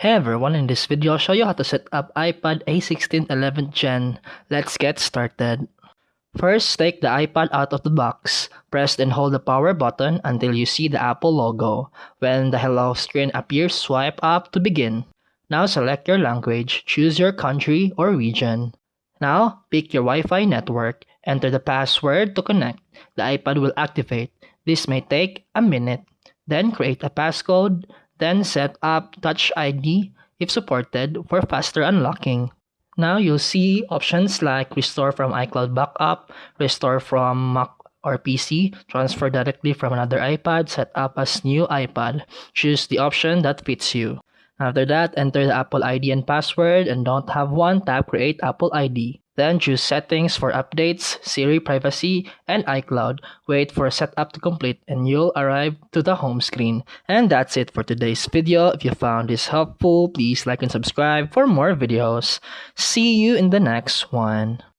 Hey everyone, in this video I'll show you how to set up iPad A16 11th Gen. Let's get started. First, take the iPad out of the box. Press and hold the power button until you see the Apple logo. When the hello screen appears, swipe up to begin. Now select your language, choose your country or region. Now, pick your Wi-Fi network, enter the password to connect. The iPad will activate. This may take a minute. Then create a passcode. Then set up Touch ID if supported for faster unlocking. Now you'll see options like restore from iCloud backup, restore from Mac or PC, transfer directly from another iPad, set up as new iPad. Choose the option that fits you. After that, enter the Apple ID and password, and don't have one, tap Create Apple ID. Then choose Settings for updates, Siri privacy, and iCloud. Wait for setup to complete and you'll arrive to the home screen. And that's it for today's video. If you found this helpful, please like and subscribe for more videos. See you in the next one.